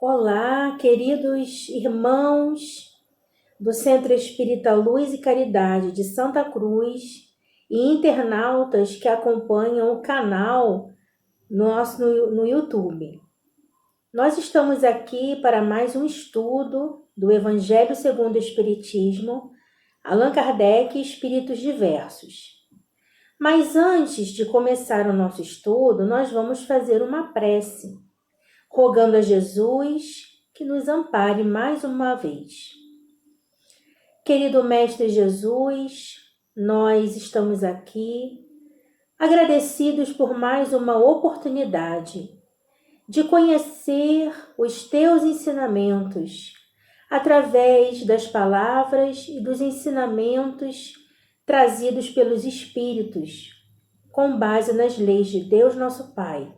Olá, queridos irmãos do Centro Espírita Luz e Caridade de Santa Cruz e internautas que acompanham o canal nosso no YouTube. Nós estamos aqui para mais um estudo do Evangelho segundo o Espiritismo, Allan Kardec e Espíritos Diversos. Mas antes de começar o nosso estudo, nós vamos fazer uma prece, rogando a Jesus que nos ampare mais uma vez. Querido Mestre Jesus, nós estamos aqui agradecidos por mais uma oportunidade de conhecer os teus ensinamentos através das palavras e dos ensinamentos trazidos pelos Espíritos, com base nas leis de Deus nosso Pai.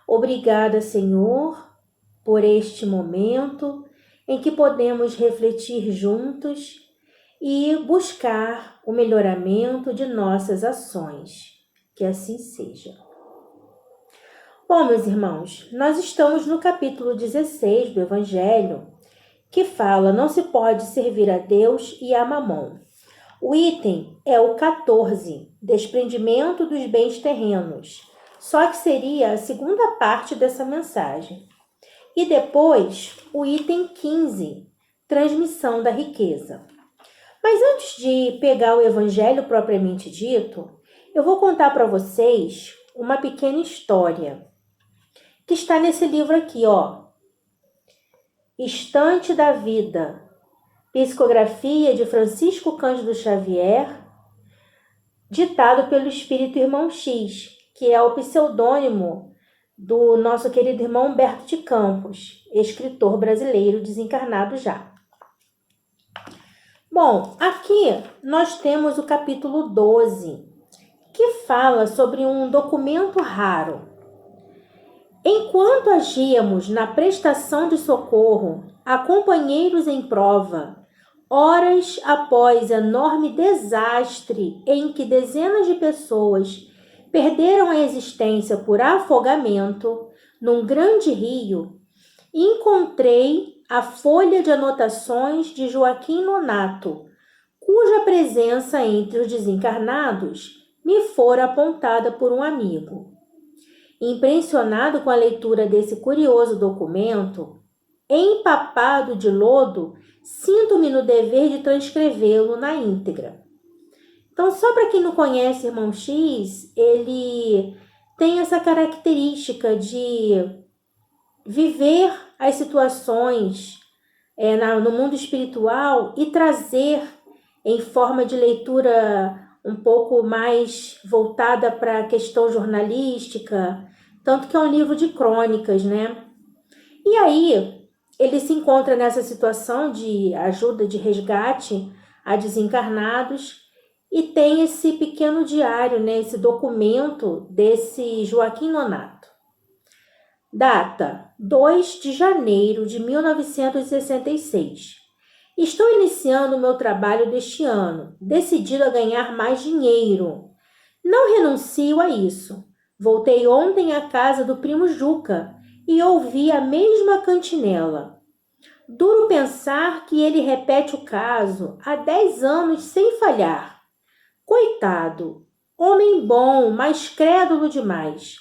Obrigada, Senhor, por este momento em que podemos refletir juntos e buscar o melhoramento de nossas ações. Que assim seja. Bom, meus irmãos, nós estamos no capítulo 16 do Evangelho, que fala: não se pode servir a Deus e a Mamon. O item é o 14, desprendimento dos bens terrenos. Só que seria a segunda parte dessa mensagem. E depois, o item 15, transmissão da riqueza. Mas antes de pegar o evangelho propriamente dito, eu vou contar para vocês uma pequena história que está nesse livro aqui, ó. Estante da Vida, psicografia de Francisco Cândido Xavier, ditado pelo Espírito Irmão X, que é o pseudônimo do nosso querido irmão Humberto de Campos, escritor brasileiro desencarnado já. Bom, aqui nós temos o capítulo 12, que fala sobre um documento raro. Enquanto agíamos na prestação de socorro a companheiros em prova, horas após enorme desastre em que dezenas de pessoas perderam a existência por afogamento num grande rio, encontrei a folha de anotações de Joaquim Nonato, cuja presença entre os desencarnados me fora apontada por um amigo. Impressionado com a leitura desse curioso documento, empapado de lodo, sinto-me no dever de transcrevê-lo na íntegra. Então, só para quem não conhece Irmão X, ele tem essa característica de viver as situações no mundo espiritual e trazer em forma de leitura um pouco mais voltada para a questão jornalística, tanto que é um livro de crônicas, né? E aí, ele se encontra nessa situação de ajuda, de resgate a desencarnados, e tem esse pequeno diário, né, esse documento desse Joaquim Nonato. Data: 2 de janeiro de 1966. Estou iniciando o meu trabalho deste ano, decidido a ganhar mais dinheiro. Não renuncio a isso. Voltei ontem à casa do primo Juca e ouvi a mesma cantinela. Duro pensar que ele repete o caso há 10 anos sem falhar. Coitado, homem bom, mas crédulo demais.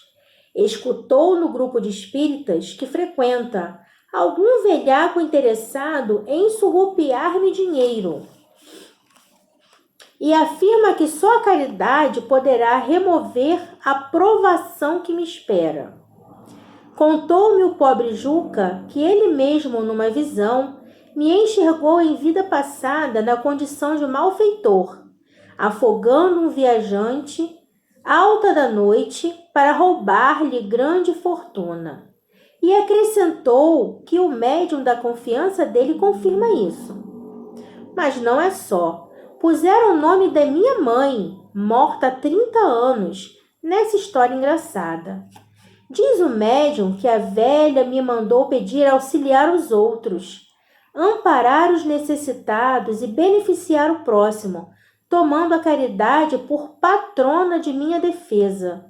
Escutou no grupo de espíritas que frequenta algum velhaco interessado em surrupiar-me dinheiro e afirma que só a caridade poderá remover a provação que me espera. Contou-me o pobre Juca que ele mesmo, numa visão, me enxergou em vida passada na condição de malfeitor, afogando um viajante alta da noite para roubar-lhe grande fortuna. E acrescentou que o médium da confiança dele confirma isso. Mas não é só. Puseram o nome da minha mãe, morta há 30 anos, nessa história engraçada. Diz o médium que a velha me mandou pedir auxiliar os outros, amparar os necessitados e beneficiar o próximo, tomando a caridade por patrona de minha defesa.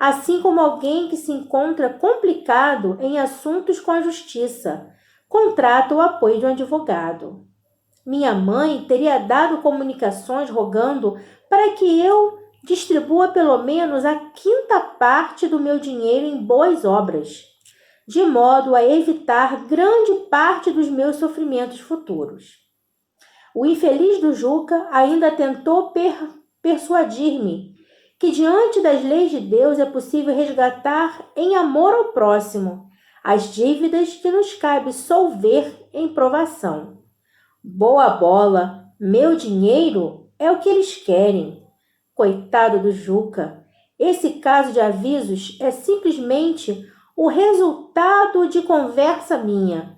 assim como alguém que se encontra complicado em assuntos com a justiça, contrata o apoio de um advogado. Minha mãe teria dado comunicações rogando para que eu distribua pelo menos a quinta parte do meu dinheiro em boas obras, de modo a evitar grande parte dos meus sofrimentos futuros. O infeliz do Juca ainda tentou persuadir-me que diante das leis de Deus é possível resgatar em amor ao próximo as dívidas que nos cabe solver em provação. Boa bola, meu dinheiro é o que eles querem. Coitado do Juca, esse caso de avisos é simplesmente o resultado de conversa minha.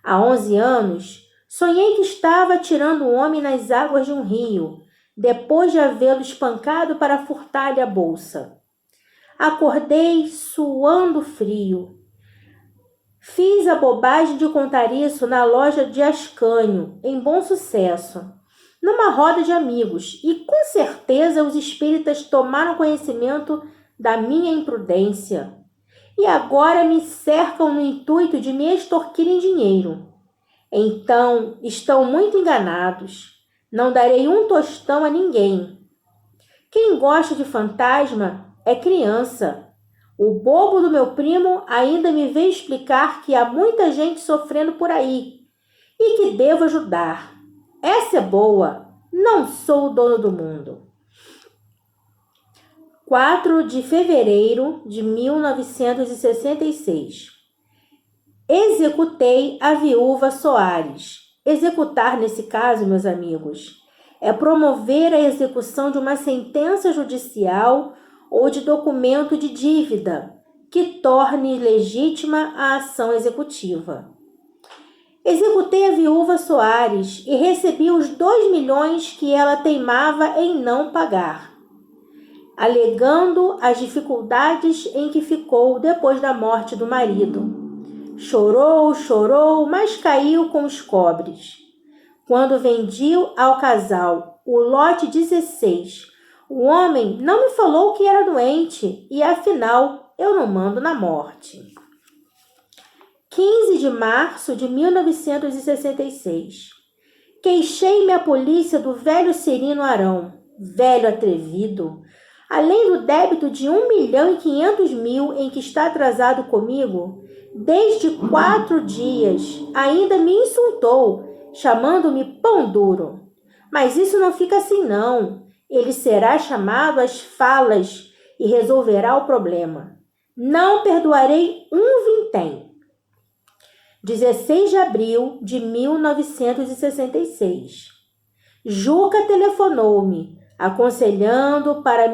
Há 11 anos, sonhei que estava tirando um homem nas águas de um rio, depois de havê-lo espancado para furtar-lhe a bolsa. Acordei suando frio. Fiz a bobagem de contar isso na loja de Ascânio, em Bom Sucesso, numa roda de amigos, e com certeza os espíritas tomaram conhecimento da minha imprudência. E agora me cercam no intuito de me extorquir em dinheiro. Então, estão muito enganados. Não darei um tostão a ninguém. Quem gosta de fantasma é criança. O bobo do meu primo ainda me veio explicar que há muita gente sofrendo por aí e que devo ajudar. Essa é boa. Não sou o dono do mundo. 4 de fevereiro de 1966. Executei a viúva Soares. Executar, nesse caso, meus amigos, é promover a execução de uma sentença judicial ou de documento de dívida que torne legítima a ação executiva. Executei a viúva Soares e recebi os 2 milhões que ela teimava em não pagar, alegando as dificuldades em que ficou depois da morte do marido. Chorou, chorou, mas caiu com os cobres. Quando vendi ao casal o lote 16, o homem não me falou que era doente e, afinal, eu não mando na morte. 15 de março de 1966. Queixei-me à polícia do velho Cirino Arão, velho atrevido. Além do débito de 1.500.000 em que está atrasado comigo, desde 4 dias, ainda me insultou, chamando-me pão duro. Mas isso não fica assim, não. Ele será chamado às falas e resolverá o problema. Não perdoarei um vintém. 16 de abril de 1966. Juca telefonou-me, aconselhando para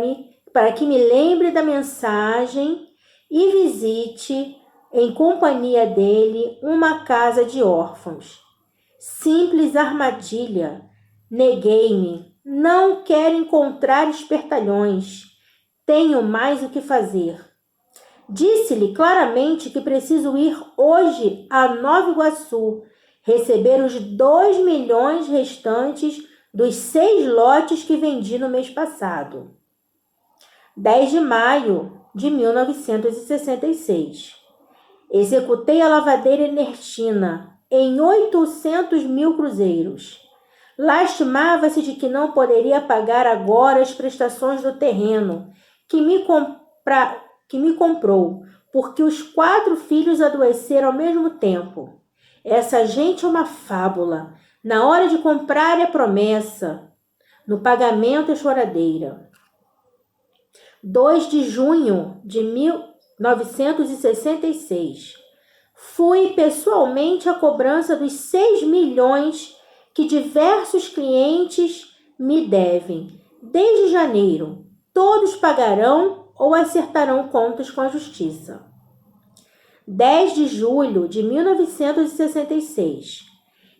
que me lembre da mensagem e visite, em companhia dele, uma casa de órfãos. Simples armadilha. Neguei-me. Não quero encontrar espertalhões. Tenho mais o que fazer. Disse-lhe claramente que preciso ir hoje a Nova Iguaçu, receber os 2 milhões restantes dos 6 lotes que vendi no mês passado. 10 de maio de 1966. Executei a lavadeira Ernestina em 800.000 cruzeiros. Lastimava-se de que não poderia pagar agora as prestações do terreno que me comprou, porque os 4 filhos adoeceram ao mesmo tempo. Essa gente é uma fábula. Na hora de comprar é promessa, no pagamento é choradeira. 2 de junho de 1966. Fui pessoalmente à cobrança dos 6 milhões que diversos clientes me devem. Desde janeiro, todos pagarão ou acertarão contas com a justiça. 10 de julho de 1966.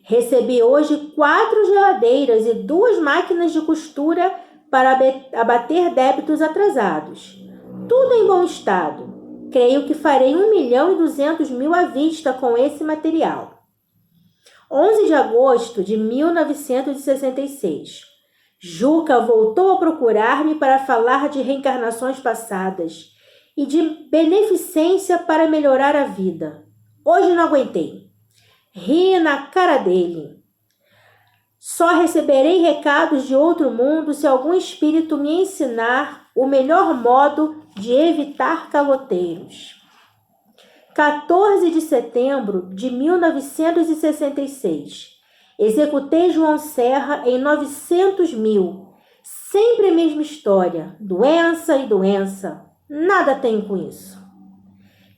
Recebi hoje 4 geladeiras e 2 máquinas de costura para abater débitos atrasados. Tudo em bom estado. Creio que farei 1.200.000 à vista com esse material. 11 de agosto de 1966. Juca voltou a procurar-me para falar de reencarnações passadas e de beneficência para melhorar a vida. Hoje não aguentei. Ri na cara dele. Só receberei recados de outro mundo se algum espírito me ensinar o melhor modo de evitar caloteiros. 14 de setembro de 1966. Executei João Serra em 900 mil. Sempre a mesma história. Doença e doença. Nada tenho com isso.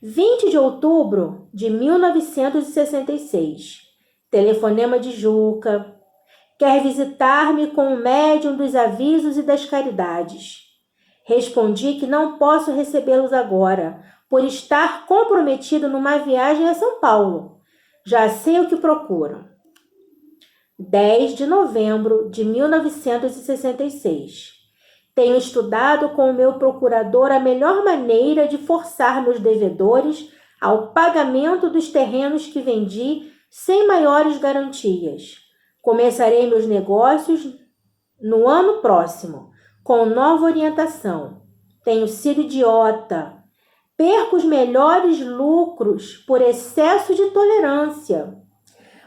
20 de outubro de 1966. Telefonema de Juca. Quer visitar-me com o médium dos avisos e das caridades. Respondi que não posso recebê-los agora, por estar comprometido numa viagem a São Paulo. Já sei o que procuro. 10 de novembro de 1966. Tenho estudado com o meu procurador a melhor maneira de forçar meus devedores ao pagamento dos terrenos que vendi sem maiores garantias. Começarei meus negócios no ano próximo, com nova orientação. Tenho sido idiota. Perco os melhores lucros por excesso de tolerância.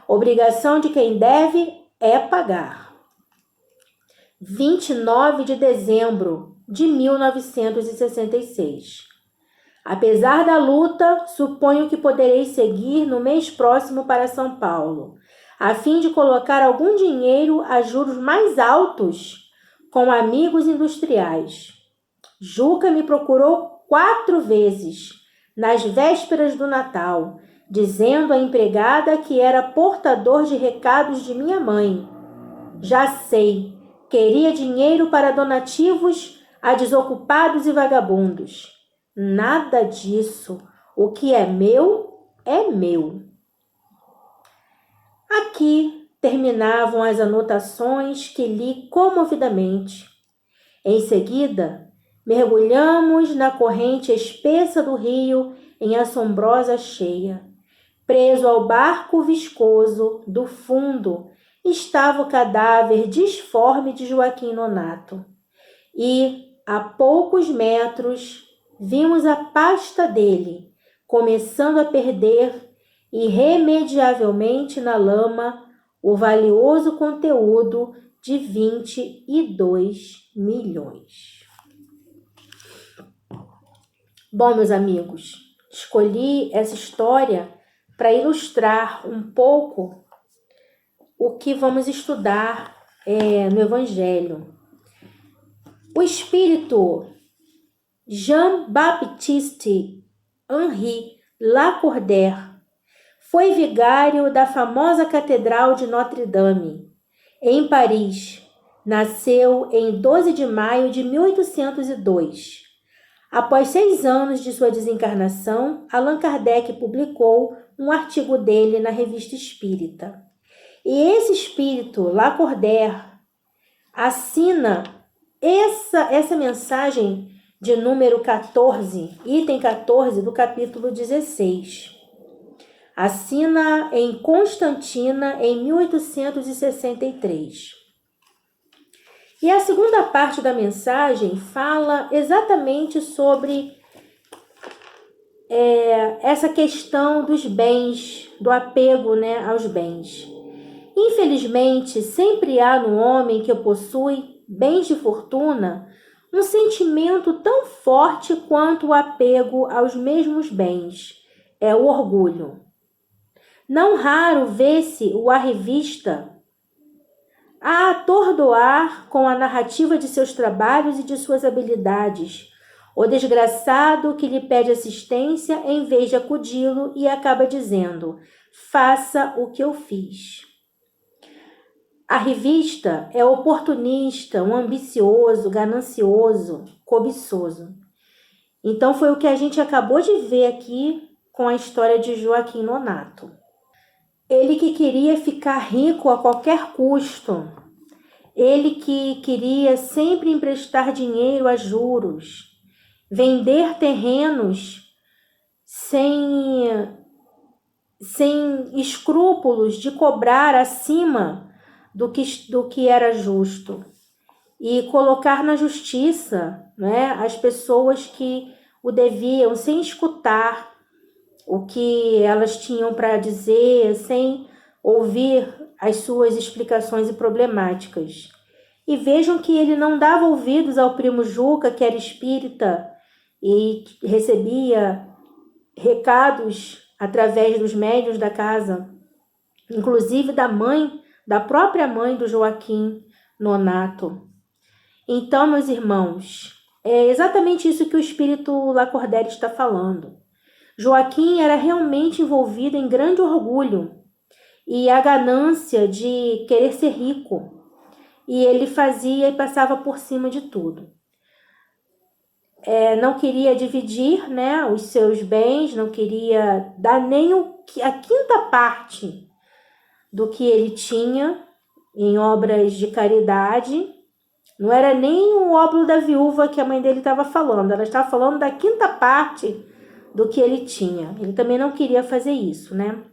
Obrigação de quem deve é pagar. 29 de dezembro de 1966. Apesar da luta, suponho que poderei seguir no mês próximo para São Paulo, a fim de colocar algum dinheiro a juros mais altos com amigos industriais. Juca me procurou 4 vezes, nas vésperas do Natal, dizendo à empregada que era portador de recados de minha mãe. Já sei, queria dinheiro para donativos a desocupados e vagabundos. Nada disso. O que é meu, é meu. Aqui terminavam as anotações que li comovidamente. Em seguida, mergulhamos na corrente espessa do rio em assombrosa cheia. Preso ao barco viscoso do fundo estava o cadáver disforme de Joaquim Nonato. E, a poucos metros, vimos a pasta dele, começando a perder irremediavelmente na lama o valioso conteúdo de 22 milhões. Bom, meus amigos, escolhi essa história para ilustrar um pouco o que vamos estudar no Evangelho. O espírito Jean-Baptiste Henri Lacordaire foi vigário da famosa Catedral de Notre-Dame, em Paris. Nasceu em 12 de maio de 1802. Após 6 anos de sua desencarnação, Allan Kardec publicou um artigo dele na Revista Espírita. E esse espírito, Lacordaire, assina essa mensagem de número 14, item 14 do capítulo 16. Assina em Constantina em 1863. E a segunda parte da mensagem fala exatamente sobre essa questão dos bens, do apego, aos bens. Infelizmente, sempre há no homem que possui bens de fortuna um sentimento tão forte quanto o apego aos mesmos bens. É o orgulho. Não raro vê-se o arrivista a atordoar com a narrativa de seus trabalhos e de suas habilidades, o desgraçado que lhe pede assistência em vez de acudi-lo e acaba dizendo: faça o que eu fiz. A revista é oportunista, um ambicioso, ganancioso, cobiçoso. Então foi o que a gente acabou de ver aqui com a história de Joaquim Nonato. Ele que queria ficar rico a qualquer custo. Ele que queria sempre emprestar dinheiro a juros. Vender terrenos sem escrúpulos de cobrar acima do que era justo. E colocar na justiça, as pessoas que o deviam sem escutar o que elas tinham para dizer, sem ouvir as suas explicações e problemáticas. E vejam que ele não dava ouvidos ao primo Juca, que era espírita e recebia recados através dos médiuns da casa, inclusive da própria mãe do Joaquim Nonato. Então, meus irmãos, é exatamente isso que o espírito Lacordaire está falando. Joaquim era realmente envolvido em grande orgulho e a ganância de querer ser rico. E ele fazia e passava por cima de tudo. Não queria dividir, né, os seus bens, não queria dar nem a quinta parte do que ele tinha em obras de caridade. Não era nem o óbolo da viúva que a mãe dele estava falando, ela estava falando da quinta parte do que ele tinha. Ele também não queria fazer isso, né?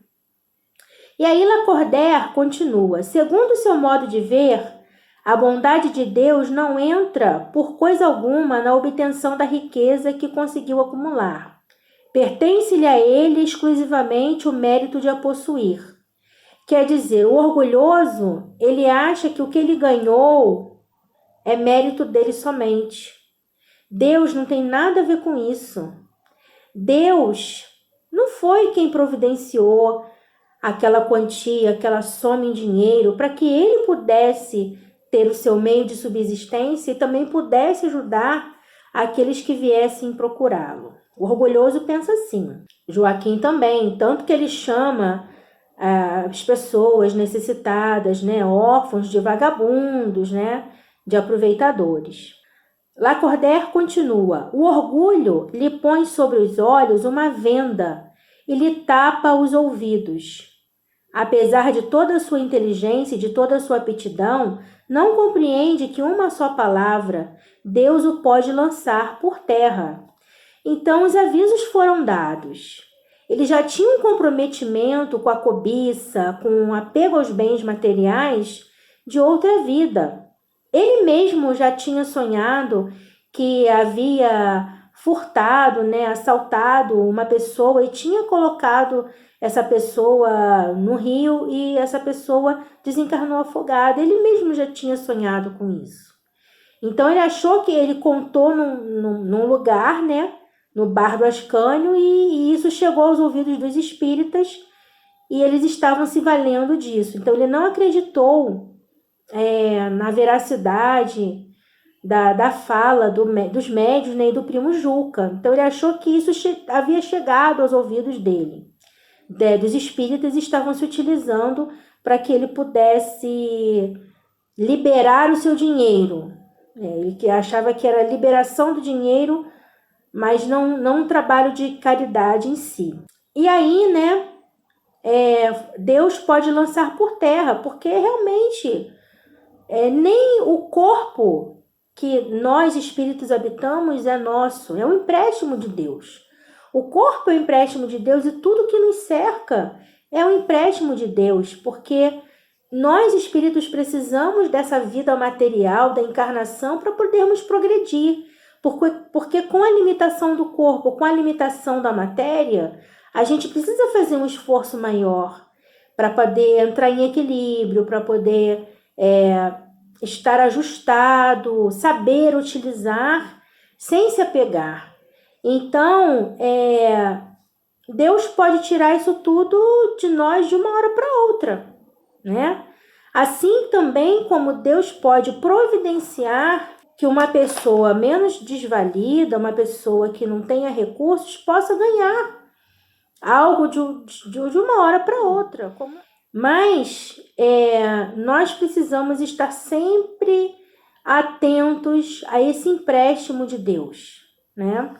E aí Lacordaire continua: segundo seu modo de ver, a bondade de Deus não entra por coisa alguma na obtenção da riqueza que conseguiu acumular. Pertence-lhe a ele exclusivamente o mérito de a possuir. Quer dizer, o orgulhoso, ele acha que o que ele ganhou é mérito dele somente. Deus não tem nada a ver com isso. Deus não foi quem providenciou aquela quantia, aquela soma em dinheiro, para que ele pudesse ter o seu meio de subsistência e também pudesse ajudar aqueles que viessem procurá-lo. O orgulhoso pensa assim. Joaquim também, tanto que ele chama as pessoas necessitadas, né, órfãos, de vagabundos, né, de aproveitadores. Lacordaire continua: o orgulho lhe põe sobre os olhos uma venda e lhe tapa os ouvidos. Apesar de toda a sua inteligência e de toda a sua aptidão, não compreende que uma só palavra Deus o pode lançar por terra. Então os avisos foram dados. Ele já tinha um comprometimento com a cobiça, com o apego aos bens materiais de outra vida. Ele mesmo já tinha sonhado que havia furtado, né, assaltado uma pessoa e tinha colocado essa pessoa no rio e essa pessoa desencarnou afogada. Ele mesmo já tinha sonhado com isso. Então ele achou que ele contou num lugar, né, no bar do Ascânio, e isso chegou aos ouvidos dos espíritas e eles estavam se valendo disso. Então ele não acreditou na veracidade da fala dos médiuns, né, e do primo Juca. Então ele achou que isso havia chegado aos ouvidos dele. Dos espíritas estavam se utilizando para que ele pudesse liberar o seu dinheiro. Ele achava que era liberação do dinheiro, mas não um trabalho de caridade em si. E aí, né, Deus pode lançar por terra, porque realmente nem o corpo que nós espíritos habitamos é nosso, é um empréstimo de Deus. O corpo é um empréstimo de Deus e tudo que nos cerca é um empréstimo de Deus, porque nós espíritos precisamos dessa vida material, da encarnação, para podermos progredir. Porque com a limitação do corpo, com a limitação da matéria, a gente precisa fazer um esforço maior para poder entrar em equilíbrio, para poder estar ajustado, saber utilizar sem se apegar. Então, Deus pode tirar isso tudo de nós de uma hora para outra, né? Assim também como Deus pode providenciar que uma pessoa menos desvalida, uma pessoa que não tenha recursos, possa ganhar algo de uma hora para outra. Mas nós precisamos estar sempre atentos a esse empréstimo de Deus, né?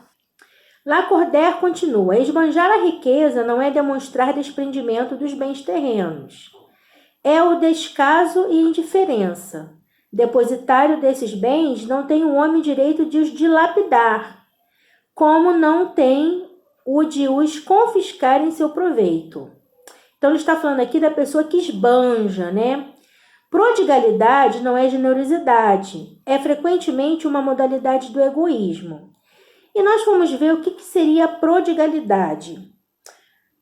Lacordaire continua: esbanjar a riqueza não é demonstrar desprendimento dos bens terrenos. É o descaso e indiferença. Depositário desses bens, não tem o homem direito de os dilapidar, como não tem o de os confiscar em seu proveito. Então, ele está falando aqui da pessoa que esbanja, né? Prodigalidade não é generosidade, é frequentemente uma modalidade do egoísmo. E nós vamos ver o que seria a prodigalidade.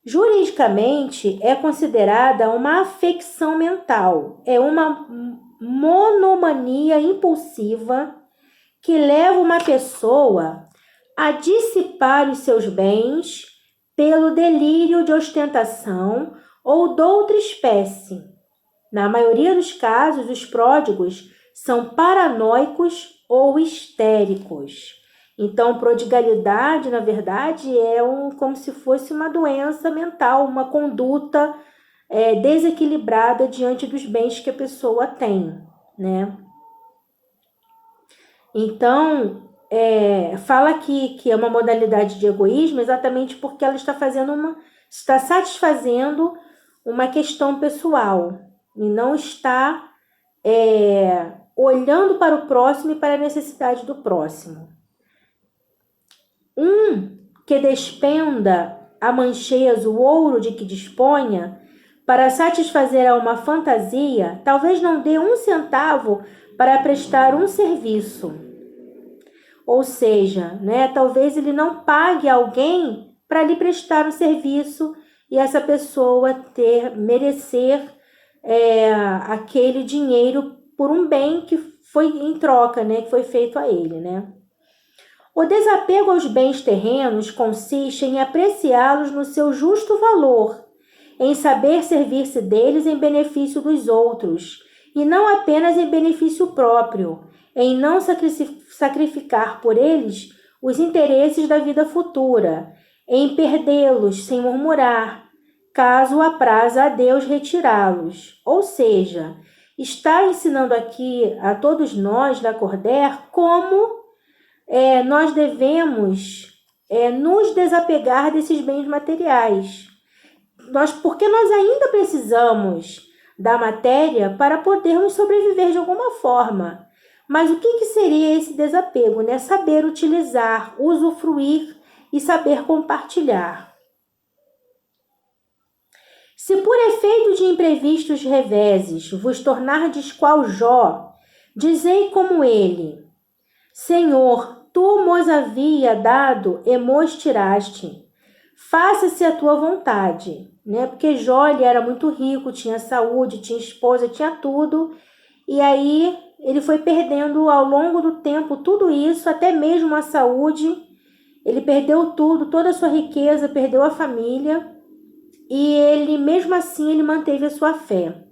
Juridicamente, é considerada uma afecção mental, é uma monomania impulsiva que leva uma pessoa a dissipar os seus bens pelo delírio de ostentação ou de outra espécie. Na maioria dos casos, os pródigos são paranoicos ou histéricos. Então, prodigalidade, na verdade, é como se fosse uma doença mental, uma conduta desequilibrada diante dos bens que a pessoa tem, né? Então, fala aqui que é uma modalidade de egoísmo exatamente porque ela está satisfazendo uma questão pessoal e não está olhando para o próximo e para a necessidade do próximo. Que despenda a mancheza o ouro de que disponha para satisfazer a uma fantasia, talvez não dê 1 centavo para prestar um serviço. Ou seja, né, talvez ele não pague alguém para lhe prestar um serviço e essa pessoa merecer aquele dinheiro por um bem que foi em troca, né, que foi feito a ele, né? O desapego aos bens terrenos consiste em apreciá-los no seu justo valor, em saber servir-se deles em benefício dos outros, e não apenas em benefício próprio, em não sacrificar por eles os interesses da vida futura, em perdê-los sem murmurar, caso apraza a Deus retirá-los. Ou seja, está ensinando aqui a todos nós, Lacordaire, como nós devemos nos desapegar desses bens materiais. Porque nós ainda precisamos da matéria para podermos sobreviver de alguma forma. Mas o que seria esse desapego? Né? Saber utilizar, usufruir e saber compartilhar. Se por efeito de imprevistos reveses vos tornardes qual Jó, dizei como ele: Senhor, tu mos havia dado e mos tiraste. Faça-se a tua vontade. Né? Porque Jó ele era muito rico, tinha saúde, tinha esposa, tinha tudo. E aí ele foi perdendo ao longo do tempo tudo isso, até mesmo a saúde. Ele perdeu tudo, toda a sua riqueza, perdeu a família. E ele, mesmo assim, ele manteve a sua fé.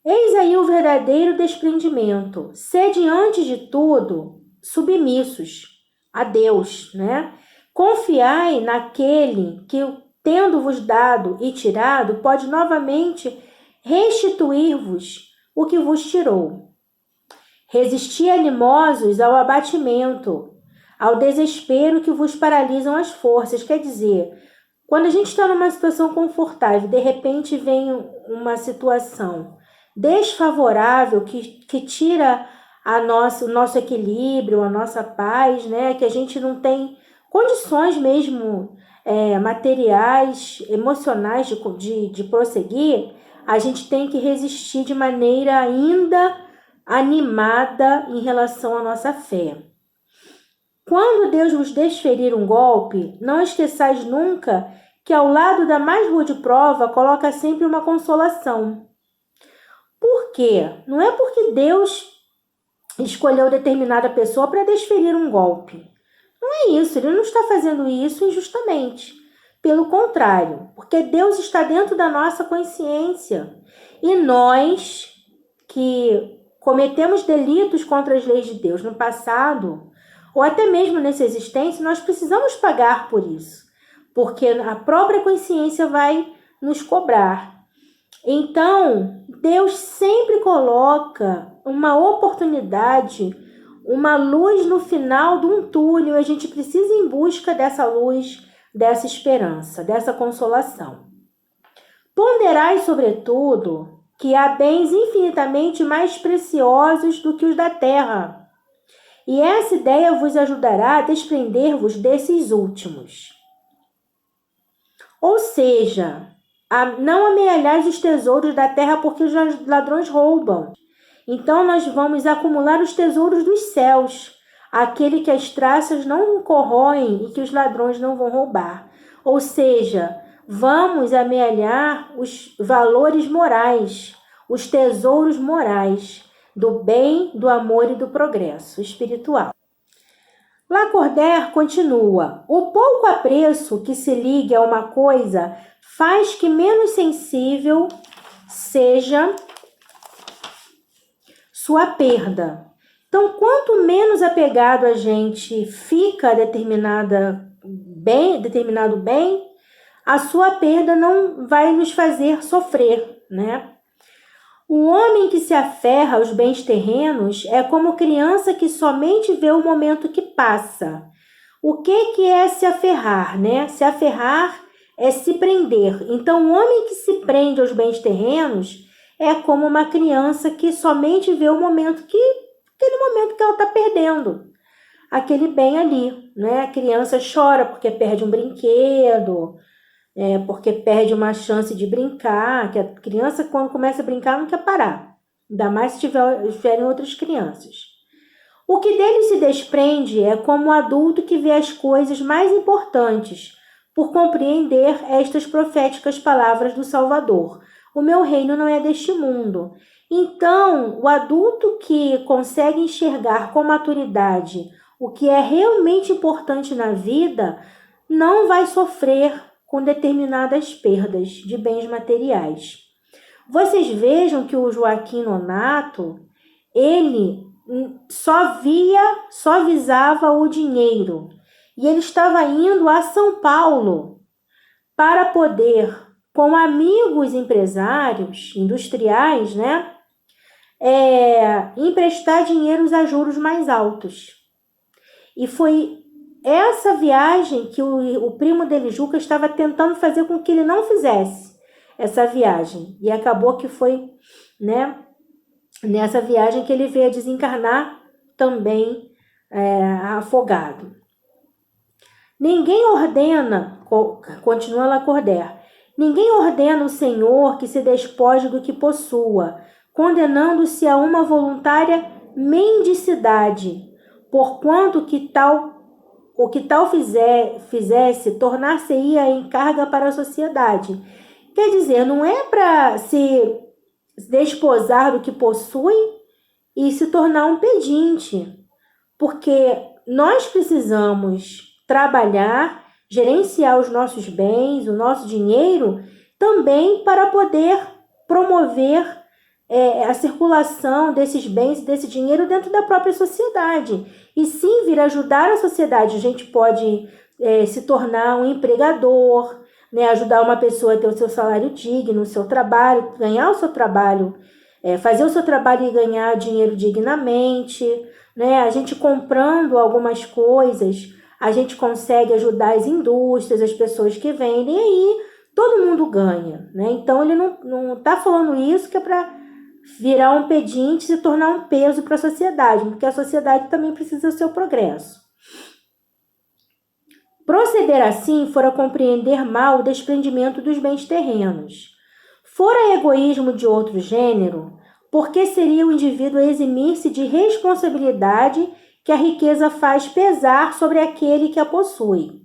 Eis aí o verdadeiro desprendimento. Sede antes de tudo submissos a Deus, né? Confiai naquele que, tendo-vos dado e tirado, pode novamente restituir-vos o que vos tirou. Resisti animosos ao abatimento, ao desespero que vos paralisam as forças. Quer dizer, quando a gente está numa situação confortável, de repente vem uma situação desfavorável que tira o nosso equilíbrio, a nossa paz, né? Que a gente não tem condições mesmo materiais, emocionais de prosseguir, a gente tem que resistir de maneira ainda animada em relação à nossa fé. Quando Deus vos desferir um golpe, não esqueçais nunca que ao lado da mais rude prova coloca sempre uma consolação. Por quê? Não é porque Deus escolheu determinada pessoa para desferir um golpe. Não é isso, ele não está fazendo isso injustamente. Pelo contrário, porque Deus está dentro da nossa consciência. E nós que cometemos delitos contra as leis de Deus no passado, ou até mesmo nessa existência, nós precisamos pagar por isso. Porque a própria consciência vai nos cobrar. Então, Deus sempre coloca uma oportunidade, uma luz no final de um túnel. A gente precisa ir em busca dessa luz, dessa esperança, dessa consolação. Ponderai, sobretudo, que há bens infinitamente mais preciosos do que os da terra. E essa ideia vos ajudará a desprender-vos desses últimos. Ou seja, não amealhais os tesouros da terra, porque os ladrões roubam. Então nós vamos acumular os tesouros dos céus, aquele que as traças não corroem e que os ladrões não vão roubar. Ou seja, vamos amealhar os valores morais, os tesouros morais do bem, do amor e do progresso espiritual. Lacordaire continua: o pouco apreço que se ligue a uma coisa faz que menos sensível seja sua perda. Então, quanto menos apegado a gente fica a determinado bem, a sua perda não vai nos fazer sofrer, né? O homem que se aferra aos bens terrenos é como criança que somente vê o momento que passa. O que é se aferrar, né? Se aferrar é se prender. Então, o homem que se prende aos bens terrenos é como uma criança que somente vê o momento aquele momento que ela está perdendo aquele bem ali, né? A criança chora porque perde um brinquedo, porque perde uma chance de brincar, que a criança, quando começa a brincar, não quer parar. Ainda mais se tiverem outras crianças. O que dele se desprende é como o adulto que vê as coisas mais importantes, por compreender estas proféticas palavras do Salvador. O meu reino não é deste mundo. Então, o adulto que consegue enxergar com maturidade o que é realmente importante na vida, não vai sofrer com determinadas perdas de bens materiais. Vocês vejam que o Joaquim Nonato, ele só visava o dinheiro. E ele estava indo a São Paulo para poder, com amigos empresários, industriais, né, emprestar dinheiros a juros mais altos. E foi essa viagem que o primo dele, Juca, estava tentando fazer com que ele não fizesse essa viagem. E acabou que foi, né, nessa viagem que ele veio a desencarnar também afogado. Ninguém ordena, continua Lacordaire, ninguém ordena o Senhor que se despoje do que possua, condenando-se a uma voluntária mendicidade, porquanto o que tal fizesse tornar-se-ia em carga para a sociedade. Quer dizer, não é para se desposar do que possui e se tornar um pedinte, porque nós precisamos trabalhar, gerenciar os nossos bens, o nosso dinheiro, também para poder promover a circulação desses bens e desse dinheiro dentro da própria sociedade. E sim, vir ajudar a sociedade. A gente pode se tornar um empregador, né, ajudar uma pessoa a ter o seu salário digno, o seu trabalho, ganhar o seu trabalho, fazer o seu trabalho e ganhar dinheiro dignamente, né? A gente comprando algumas coisas, a gente consegue ajudar as indústrias, as pessoas que vendem, e aí todo mundo ganha, né? Então ele não está falando isso que é para virar um pedinte e se tornar um peso para a sociedade, porque a sociedade também precisa do seu progresso. Proceder assim fora compreender mal o desprendimento dos bens terrenos. Fora egoísmo de outro gênero, porque seria o indivíduo eximir-se de responsabilidade que a riqueza faz pesar sobre aquele que a possui.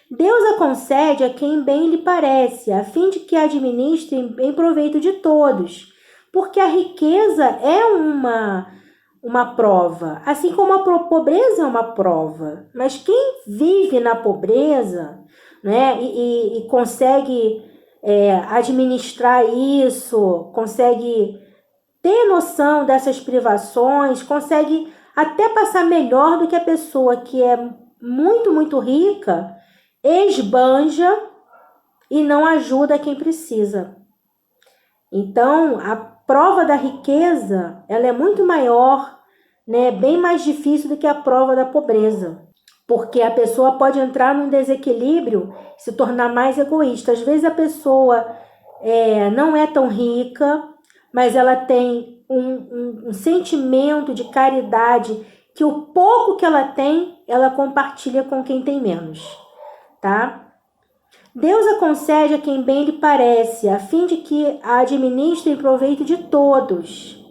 Deus a concede a quem bem lhe parece, a fim de que a administre em proveito de todos, porque a riqueza é uma prova, assim como a pobreza é uma prova. Mas quem vive na pobreza, né, e consegue administrar isso, consegue ter noção dessas privações, consegue até passar melhor do que a pessoa que é muito, muito rica, esbanja e não ajuda quem precisa. Então, a prova da riqueza, ela é muito maior, né, bem mais difícil do que a prova da pobreza, porque a pessoa pode entrar num desequilíbrio, se tornar mais egoísta. Às vezes a pessoa não é tão rica, mas ela tem um sentimento de caridade, que o pouco que ela tem, ela compartilha com quem tem menos, tá? Deus a concede a quem bem lhe parece, a fim de que a administre em proveito de todos.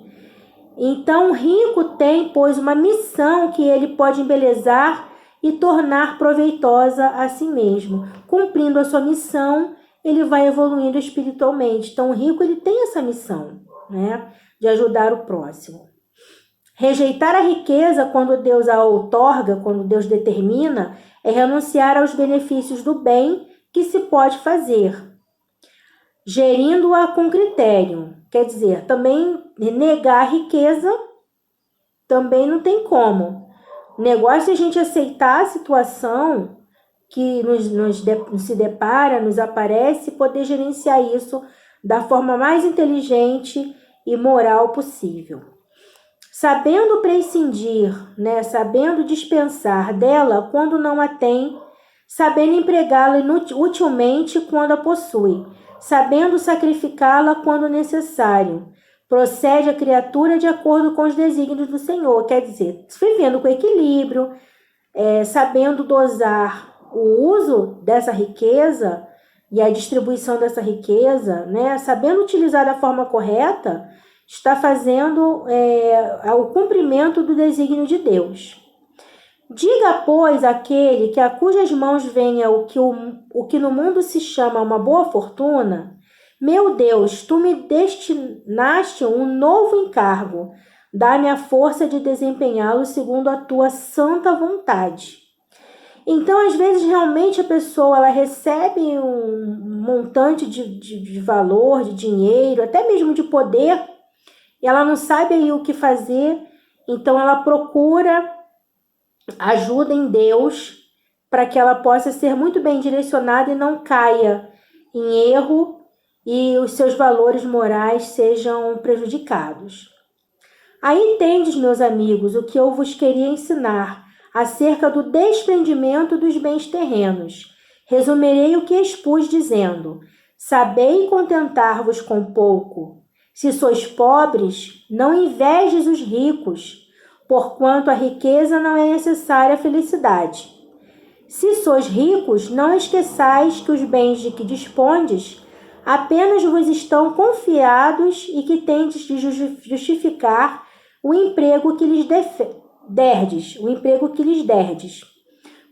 Então, o rico tem, pois, uma missão que ele pode embelezar e tornar proveitosa a si mesmo. Cumprindo a sua missão, ele vai evoluindo espiritualmente. Então, o rico ele tem essa missão, né, de ajudar o próximo. Rejeitar a riqueza quando Deus a outorga, quando Deus determina, é renunciar aos benefícios do bem que se pode fazer, gerindo-a com critério. Quer dizer, também negar a riqueza também não tem como. O negócio é a gente aceitar a situação que se depara, nos aparece, e poder gerenciar isso da forma mais inteligente e moral possível. Sabendo prescindir, né, sabendo dispensar dela quando não a tem, sabendo empregá-la utilmente quando a possui, sabendo sacrificá-la quando necessário. Procede a criatura de acordo com os desígnios do Senhor, quer dizer, vivendo com equilíbrio, sabendo dosar o uso dessa riqueza e a distribuição dessa riqueza, né, sabendo utilizar da forma correta, está fazendo o cumprimento do desígnio de Deus. Diga, pois, aquele que a cujas mãos venha o que no mundo se chama uma boa fortuna: meu Deus, tu me destinaste um novo encargo, dá-me a força de desempenhá-lo segundo a tua santa vontade. Então, às vezes, realmente a pessoa ela recebe um montante de valor, de dinheiro, até mesmo de poder, e ela não sabe aí o que fazer, então ela procura ajuda em Deus para que ela possa ser muito bem direcionada e não caia em erro e os seus valores morais sejam prejudicados. Aí tendes, meus amigos, o que eu vos queria ensinar acerca do desprendimento dos bens terrenos. Resumirei o que expus dizendo: sabei contentar-vos com pouco. Se sois pobres, não invejes os ricos, porquanto a riqueza não é necessária à felicidade. Se sois ricos, não esqueçais que os bens de que dispondes apenas vos estão confiados e que tendes de justificar o emprego que lhes derdes,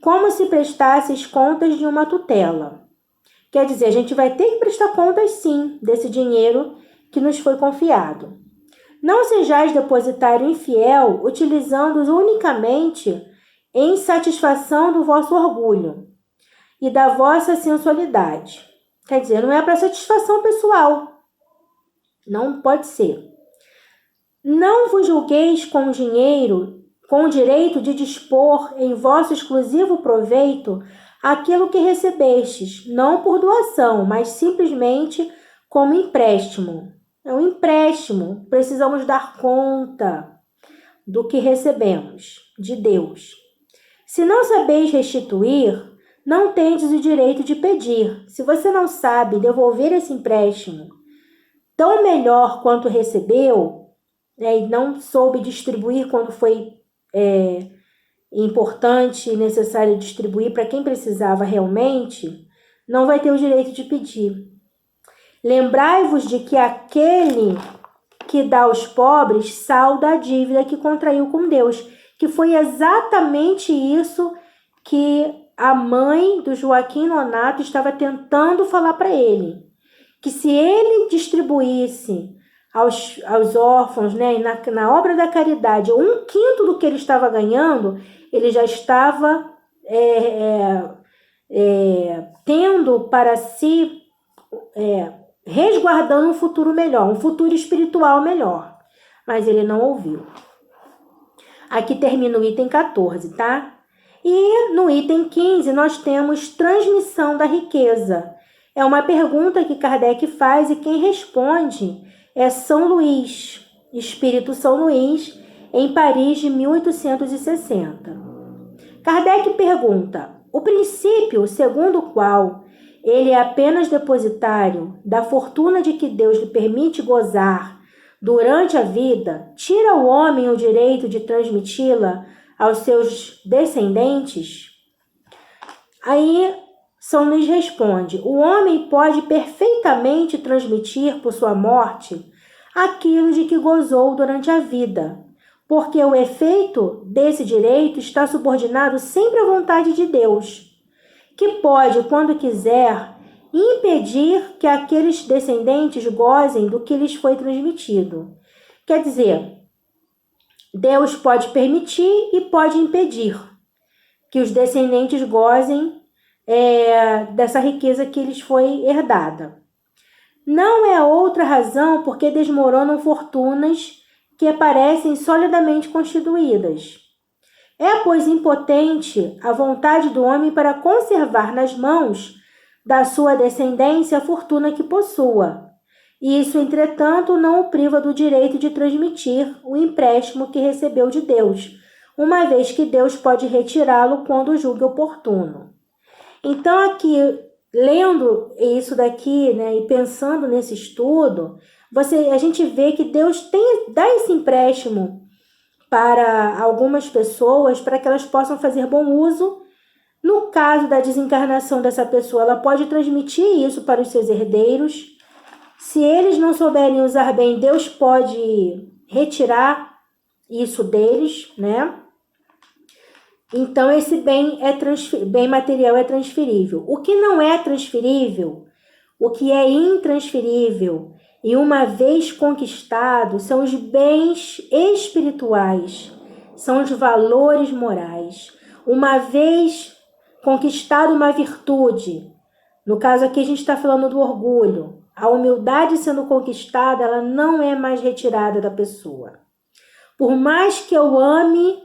como se prestasseis contas de uma tutela. Quer dizer, a gente vai ter que prestar contas, sim, desse dinheiro que nos foi confiado. Não sejais depositário infiel, utilizando-os unicamente em satisfação do vosso orgulho e da vossa sensualidade. Quer dizer, não é para satisfação pessoal. Não pode ser. Não vos julgueis com dinheiro, com o direito de dispor em vosso exclusivo proveito aquilo que recebestes, não por doação, mas simplesmente como empréstimo. É um empréstimo, precisamos dar conta do que recebemos de Deus. Se não sabeis restituir, não tendes o direito de pedir. Se você não sabe devolver esse empréstimo tão melhor quanto recebeu, e não soube distribuir quando foi importante e necessário distribuir para quem precisava realmente, não vai ter o direito de pedir. Lembrai-vos de que aquele que dá aos pobres salda a dívida que contraiu com Deus, que foi exatamente isso que a mãe do Joaquim Nonato estava tentando falar para ele, que se ele distribuísse aos órfãos, né, na obra da caridade, 1/5 do que ele estava ganhando, ele já estava tendo para si, resguardando um futuro melhor, um futuro espiritual melhor. Mas ele não ouviu. Aqui termina o item 14, tá? E no item 15 nós temos transmissão da riqueza. É uma pergunta que Kardec faz e quem responde é São Luís, Espírito São Luís, em Paris de 1860. Kardec pergunta: o princípio segundo o qual ele é apenas depositário da fortuna de que Deus lhe permite gozar durante a vida, tira ao homem o direito de transmiti-la aos seus descendentes? Aí São Luís responde: o homem pode perfeitamente transmitir por sua morte aquilo de que gozou durante a vida, porque o efeito desse direito está subordinado sempre à vontade de Deus, que pode, quando quiser, impedir que aqueles descendentes gozem do que lhes foi transmitido. Quer dizer, Deus pode permitir e pode impedir que os descendentes gozem dessa riqueza que lhes foi herdada. Não é outra razão porque desmoronam fortunas que parecem solidamente constituídas. É, pois, impotente a vontade do homem para conservar nas mãos da sua descendência a fortuna que possua. Isso, entretanto, não o priva do direito de transmitir o empréstimo que recebeu de Deus, uma vez que Deus pode retirá-lo quando julgue oportuno. Então, aqui, lendo isso daqui, né, e pensando nesse estudo, a gente vê que Deus dá esse empréstimo para algumas pessoas, para que elas possam fazer bom uso. No caso da desencarnação dessa pessoa, ela pode transmitir isso para os seus herdeiros. Se eles não souberem usar bem, Deus pode retirar isso deles, né? Então, esse bem material é transferível. O que não é transferível, o que é intransferível, e uma vez conquistado, são os bens espirituais, são os valores morais. Uma vez conquistado uma virtude, no caso aqui a gente está falando do orgulho, a humildade sendo conquistada, ela não é mais retirada da pessoa. Por mais que eu ame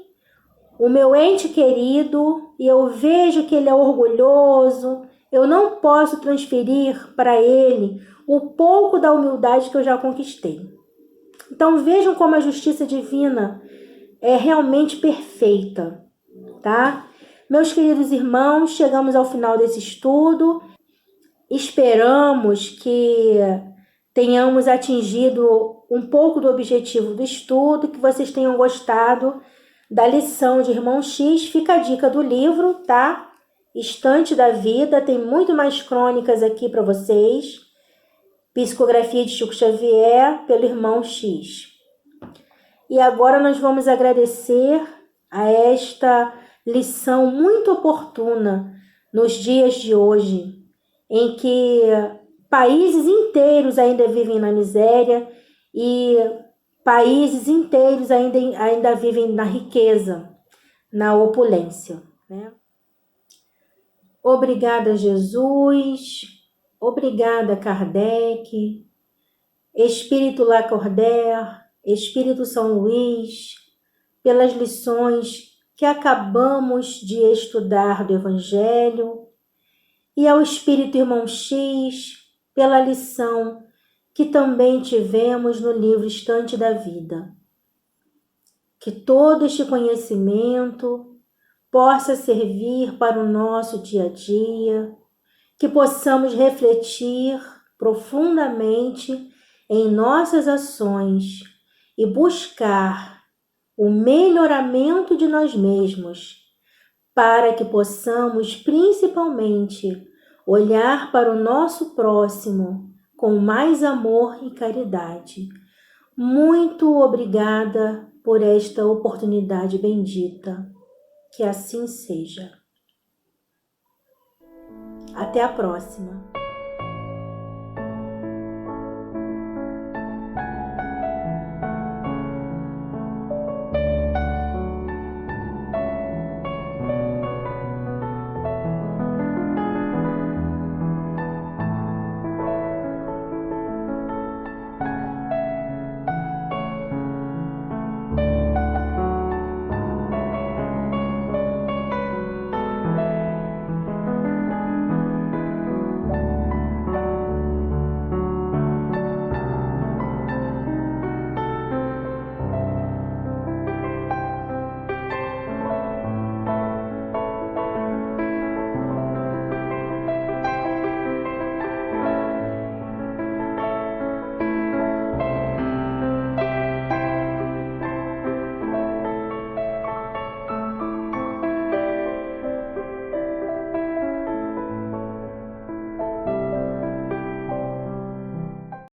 o meu ente querido e eu vejo que ele é orgulhoso, eu não posso transferir para ele o pouco da humildade que eu já conquistei. Então vejam como a justiça divina é realmente perfeita, tá? Meus queridos irmãos, chegamos ao final desse estudo. Esperamos que tenhamos atingido um pouco do objetivo do estudo, que vocês tenham gostado da lição de Irmão X. Fica a dica do livro, tá? Estante da Vida, tem muito mais crônicas aqui para vocês. Psicografia de Chico Xavier, pelo Irmão X. E agora nós vamos agradecer a esta lição muito oportuna nos dias de hoje, em que países inteiros ainda vivem na miséria e países inteiros ainda vivem na riqueza, na opulência, né? Obrigada, Jesus. Obrigada, Kardec. Espírito Lacordaire, Espírito São Luís, pelas lições que acabamos de estudar do Evangelho, e ao Espírito Irmão X, pela lição que também tivemos no livro Estante da Vida. Que todo este conhecimento possa servir para o nosso dia a dia, que possamos refletir profundamente em nossas ações e buscar o melhoramento de nós mesmos, para que possamos principalmente olhar para o nosso próximo com mais amor e caridade. Muito obrigada por esta oportunidade bendita. Que assim seja. Até a próxima.